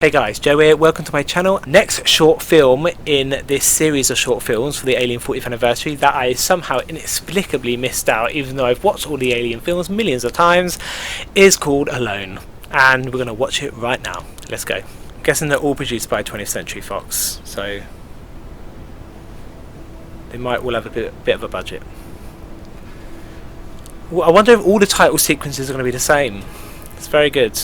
Hey guys, Joe here, welcome to my channel. Next short film in this series of short films for the Alien 40th anniversary that I somehow inexplicably missed out, even though I've watched all the Alien films millions of times, is called Alone. And we're going to watch it right now. Let's go. I'm guessing they're all produced by 20th Century Fox, so they might all have a bit of a budget. Well, I wonder if all the title sequences are going to be the same. It's very good.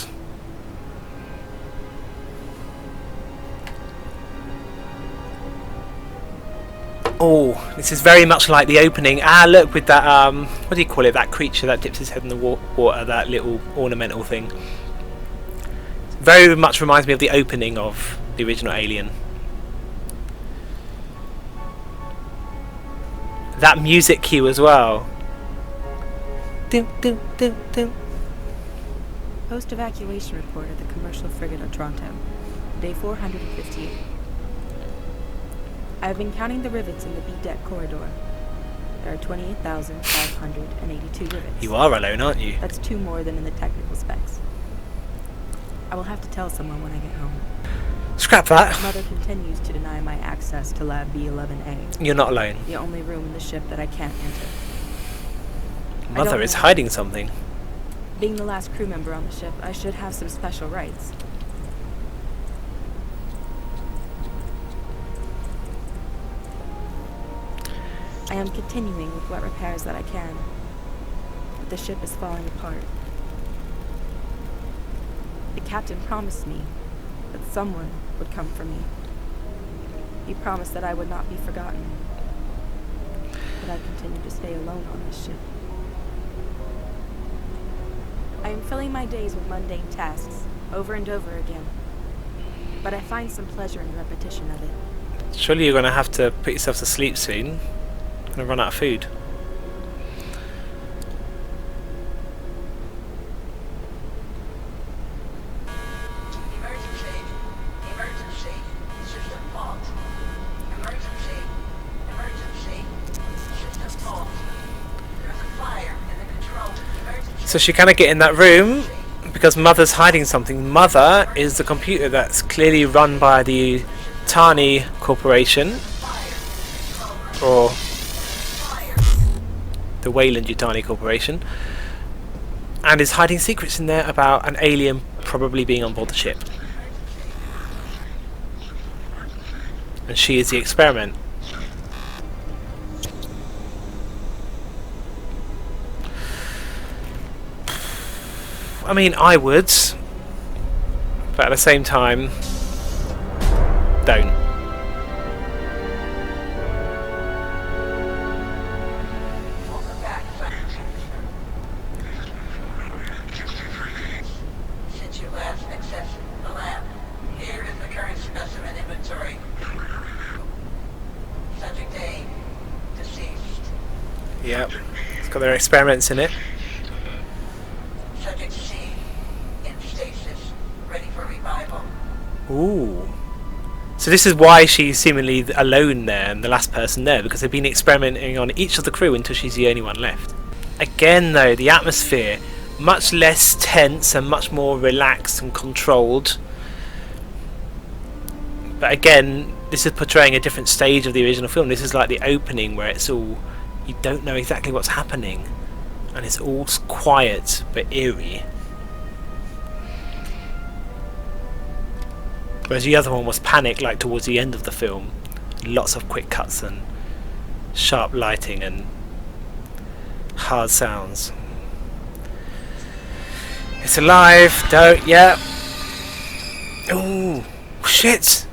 Oh, this is very much like the opening. Ah, look, with that, what do you call it? That creature that dips his head in the water, that little ornamental thing. Very much reminds me of the opening of the original Alien. That music cue as well. Dum, dum, dum, dum. Post-evacuation report of the commercial frigate Otranto, day 458. I have been counting the rivets in the B-deck corridor. There are 28,582 rivets. You are alone, aren't you? That's 2 more than in the technical specs. I will have to tell someone when I get home. Scrap that. Mother continues to deny my access to Lab B11A. You're not alone. The only room in the ship that I can't enter. Mother is hiding something. Being the last crew member on the ship, I should have some special rights. I am continuing with what repairs that I can, but the ship is falling apart. The captain promised me that someone would come for me. He promised that I would not be forgotten, but I continue to stay alone on this ship. I am filling my days with mundane tasks, over and over again, but I find some pleasure in the repetition of it. Surely you're going to have to put yourself to sleep soon. Going to run out of food. Emergency. System fault. Emergency. System fault. There's a fire in the control. Emergency. So she kind of get in that room because Mother's hiding something. Mother is the computer that's clearly run by the Tani Corporation, or the Weyland-Yutani Corporation, and is hiding secrets in there about an alien probably being on board the ship. And she is the experiment. I mean, I would, but at the same time, don't. Since you last accessed the lab, here is the current specimen inventory. Subject A, deceased. Yep, it's got their experiments in it. Subject C, in stasis, ready for revival. Ooh. So this is why she's seemingly alone there and the last person there, because they've been experimenting on each of the crew until she's the only one left. Again though, the atmosphere, much less tense and much more relaxed and controlled. But again, this is portraying a different stage of the original film. This is like the opening where it's all, you don't know exactly what's happening. And it's all quiet but eerie. Whereas the other one was panic, like towards the end of the film. Lots of quick cuts and sharp lighting and hard sounds. It's alive, don't, yeah. Ooh, shit!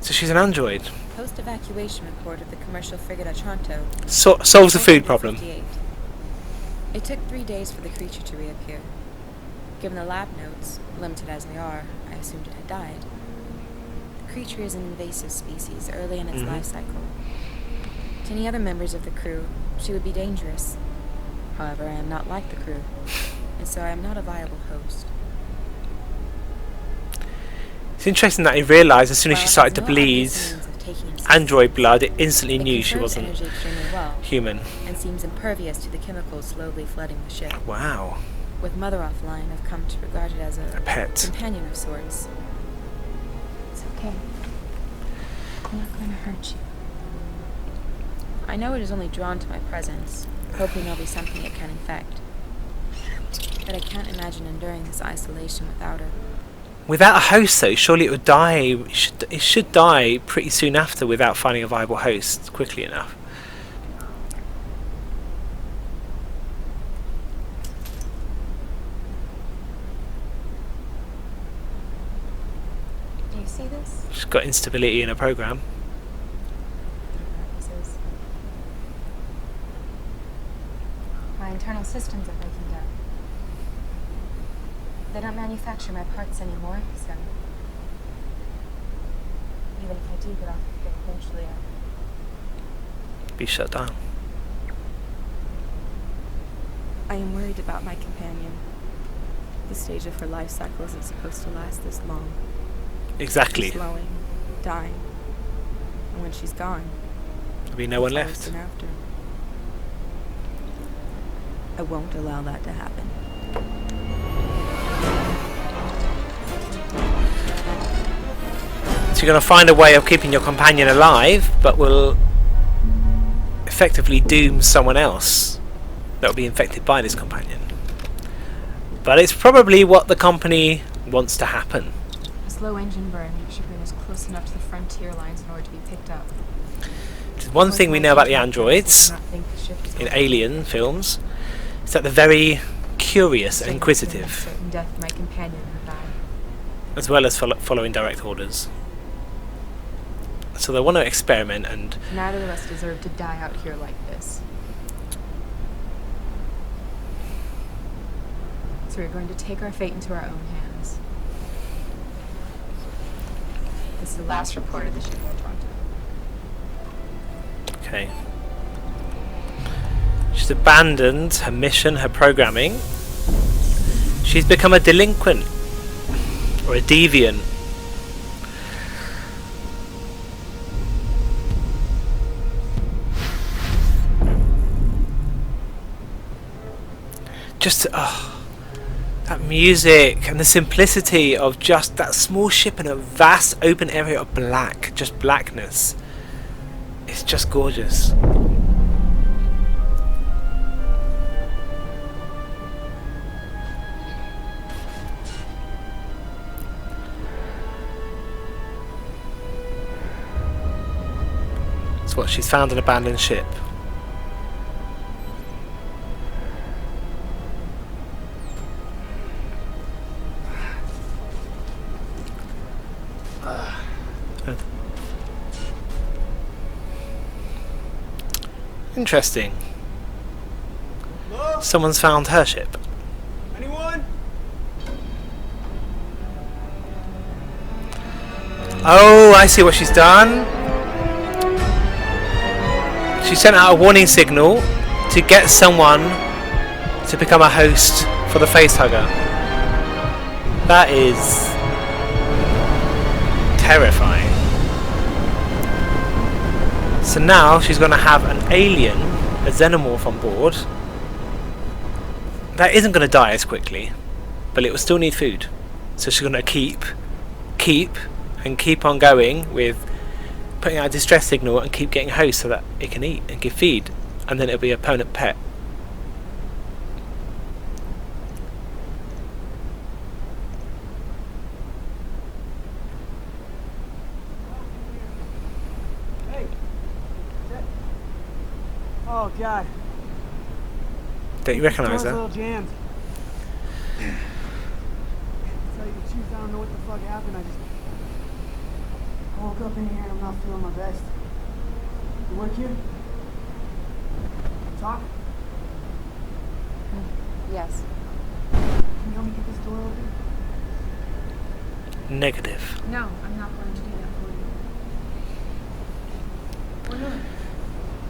So she's an android. Post-evacuation report of the commercial frigate Otranto. Solves the food problem. 458. It took 3 days for the creature to reappear. Given the lab notes, limited as they are, I assumed it had died. The creature is an invasive species early in its life cycle. To any other members of the crew, she would be dangerous. However, I am not like the crew, and so I am not a viable host. It's interesting that he realised as soon as she started to bleed android blood, it instantly knew she wasn't energy extremely well, human. and seems impervious to the chemicals slowly flooding the ship. Wow. With Mother offline, I've come to regard it as A pet. companion of sorts. It's okay. I'm not going to hurt you. I know it is only drawn to my presence, hoping there'll be something it can infect. But I can't imagine enduring this isolation without her. Without a host, though, surely it would die. It should die pretty soon after without finding a viable host quickly enough. Do you see this? She's got instability in her program. My internal systems are breaking down. They don't manufacture my parts anymore, so even if I do get off the thing eventually, Be shut down. I am worried about my companion. The stage of her life cycle isn't supposed to last this long. Exactly. She's slowing, dying, and when she's gone, There'll be no one it's all left. soon after. I won't allow that to happen. So you're going to find a way of keeping your companion alive, but will effectively doom someone else that will be infected by this companion. But it's probably what the company wants to happen. A slow engine burn should bring us close enough to the frontier lines in order to be picked up. One thing we know about the androids in Alien films is that they're very curious and inquisitive, Certain death for my companion and her bag. as well as following direct orders. So they want to experiment, and Neither of us deserve to die out here like this. So we're going to take our fate into our own hands. This is the last report of the ship in Toronto. okay. She's abandoned her mission, her programming. She's become a delinquent or a deviant. Just that music and the simplicity of just that small ship in a vast open area of black, just blackness. It's just gorgeous. It's what she's found an abandoned ship. Interesting. Hello? Someone's found her ship. Anyone? Oh, I see what she's done. She sent out a warning signal to get someone to become a host for the facehugger. That is terrifying. So now she's going to have an alien, a xenomorph on board. That isn't going to die as quickly, but it will still need food. So she's going to keep on going with putting out a distress signal and keep getting hosts so that it can eat and give feed, and then it'll be a permanent pet. Hey. Oh God. Don't you recognise Door's a that? little jammed. To tell you the truth, I don't know what the fuck happened. I woke up in here and I'm not feeling my best. You work here? Talk? Yes. Can you help me get this door open? Negative. No, I'm not going to do that for you. Why not?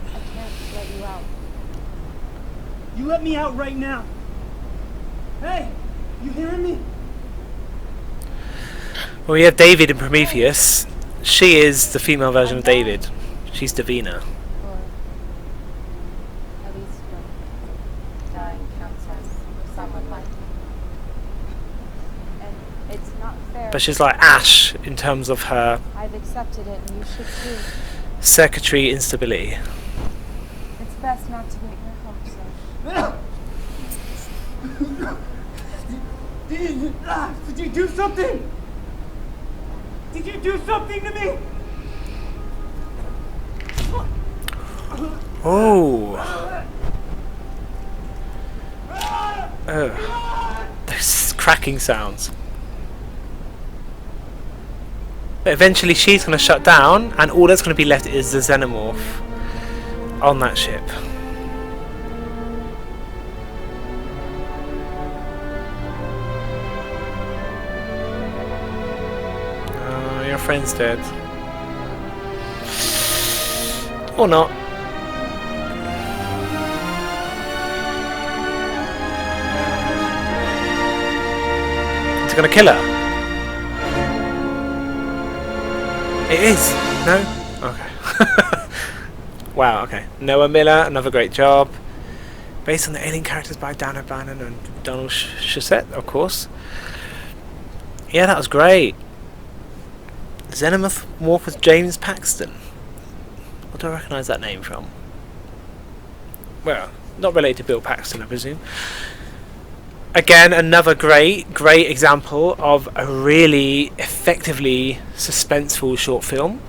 I can't let you out. You let me out right now. Hey, you hearing me? Well, we have David in Prometheus. She is the female version of David. She's Davina. Or at least dying counts as someone like me. So she's like Ash in terms of her I've accepted it, and you should too. secretary instability. It's best not to get your hopes up. Did you do something? Did you do something to me? Oh. Those cracking sounds. But eventually she's going to shut down, and all that's going to be left is the xenomorph on that ship. Your friend's dead. Or not. Is it gonna kill her? It is! No? Okay. Wow, okay. Noah Miller, another great job. Based on the alien characters by Dan O'Bannon and Donald Shusett, of course. Yeah, that was great. Xenomorph James Paxton. What do I recognise that name from? Well, not related to Bill Paxton, I presume. Again, another great example of a really effectively suspenseful short film.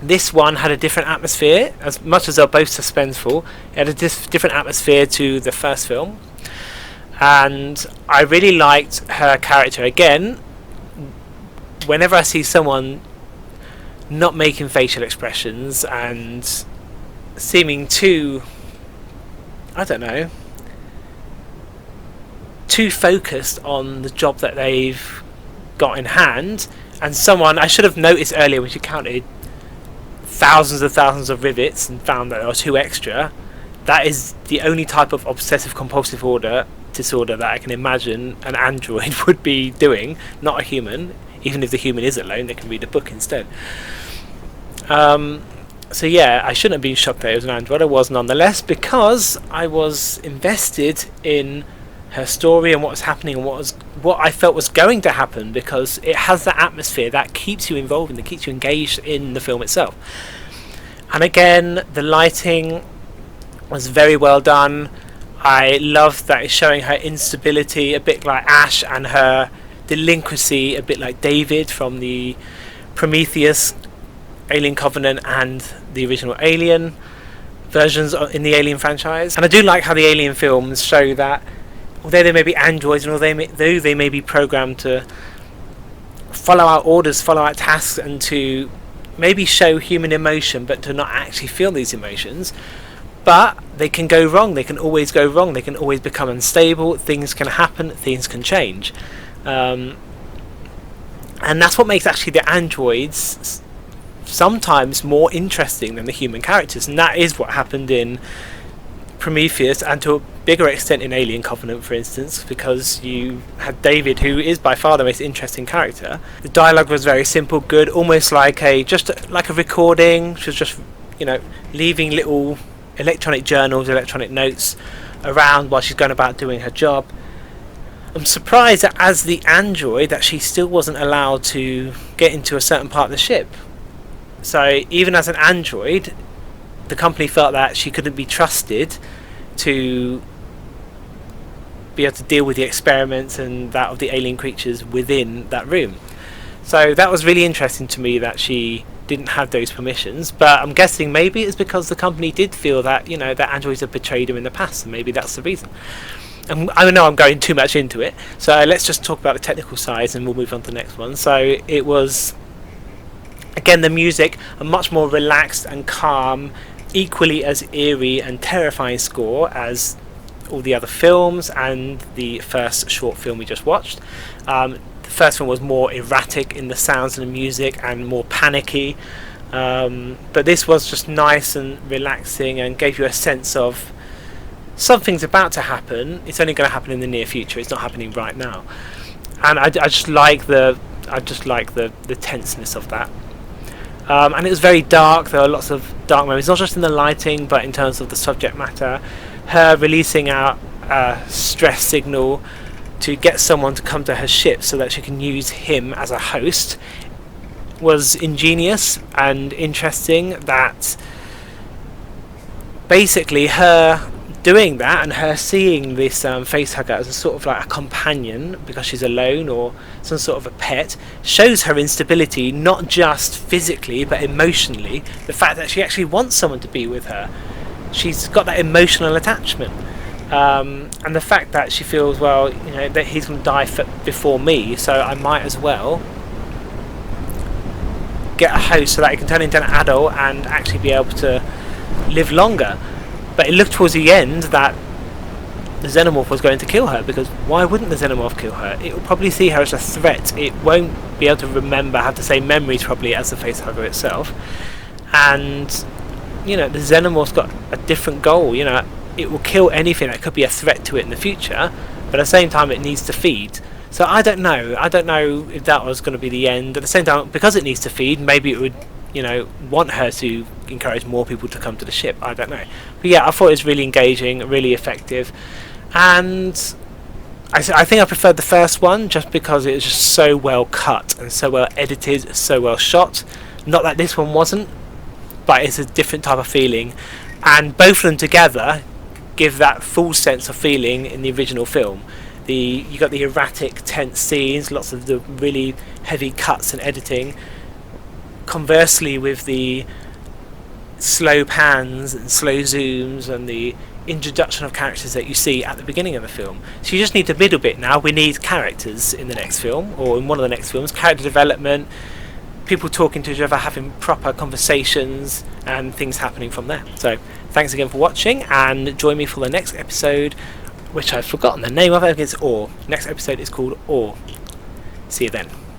This one had a different atmosphere, as much as they're both suspenseful. It had a different atmosphere to the first film. And I really liked her character. Again, whenever I see someone not making facial expressions and seeming too, I don't know, too focused on the job that they've got in hand, and someone, I should have noticed earlier when she counted thousands of rivets and found that there were 2 extra. That is the only type of obsessive compulsive disorder that I can imagine an android would be doing, not a human. Even if the human is alone, they can read a book instead. So yeah, I shouldn't have been shocked that it was an android. I was nonetheless, because I was invested in her story and what was happening and what I felt was going to happen, because it has that atmosphere that keeps you involved and that keeps you engaged in the film itself. And again, the lighting was very well done. I love that it's showing her instability a bit like Ash, and her delinquency a bit like David from the Prometheus, Alien Covenant and the original Alien versions in the Alien franchise. And I do like how the Alien films show that although they may be androids and although they may be programmed to follow out orders, follow out tasks, and to maybe show human emotion but to not actually feel these emotions, but they can go wrong. They can always go wrong. They can always become unstable. Things can happen. Things can change. And that's what makes actually the androids sometimes more interesting than the human characters, and that is what happened in Prometheus, and to a bigger extent in Alien Covenant, for instance, because you had David, who is by far the most interesting character. The dialogue was very simple, good, almost like a recording. She was just, leaving little electronic journals, electronic notes around while she's going about doing her job. I'm surprised that as the android that she still wasn't allowed to get into a certain part of the ship. So even as an android, the company felt that she couldn't be trusted to be able to deal with the experiments and that of the alien creatures within that room. So that was really interesting to me that she didn't have those permissions, but I'm guessing maybe it's because the company did feel that, that androids have betrayed them in the past, and maybe that's the reason. I know I'm going too much into it, so let's just talk about the technical side and we'll move on to the next one. So it was, again, the music, a much more relaxed and calm, equally as eerie and terrifying score as all the other films and the first short film we just watched. The first one was more erratic in the sounds and the music and more panicky, but this was just nice and relaxing and gave you a sense of something's about to happen. It's only going to happen in the near future. It's not happening right now, and I just like the tenseness of that. And it was very dark. There were lots of dark moments, not just in the lighting, but in terms of the subject matter. Her releasing out a stress signal to get someone to come to her ship so that she can use him as a host was ingenious and interesting. That basically her doing that and her seeing this facehugger as a sort of like a companion because she's alone or some sort of a pet shows her instability, not just physically but emotionally. The fact that she actually wants someone to be with her, she's got that emotional attachment, and the fact that she feels, well, you know, that he's going to die before me, so I might as well get a host so that he can turn into an adult and actually be able to live longer. But it looked towards the end that the xenomorph was going to kill her, because why wouldn't the xenomorph kill her? It will probably see her as a threat. It won't be able to remember, have the same memories probably as the facehugger itself. And, you know, the xenomorph's got a different goal. You know, it will kill anything that could be a threat to it in the future, but at the same time it needs to feed. So I don't know if that was going to be the end. At the same time, because it needs to feed, maybe it would, you know, want her to encourage more people to come to the ship. I don't know. But yeah, I thought it was really engaging, really effective, and I think I preferred the first one just because it was just so well cut and so well edited, so well shot. Not that this one wasn't, but it's a different type of feeling, and both of them together give that full sense of feeling in the original film. You got the erratic, tense scenes, lots of the really heavy cuts and editing. Conversely, with the slow pans and slow zooms and the introduction of characters that you see at the beginning of the film. So you just need a middle bit now. We need characters in the next film, or in one of the next films, character development, people talking to each other, having proper conversations, and things happening from there. So thanks again for watching, and join me for the next episode, which I've forgotten the name of. I think it's Awe. Next episode is called Awe. See you then.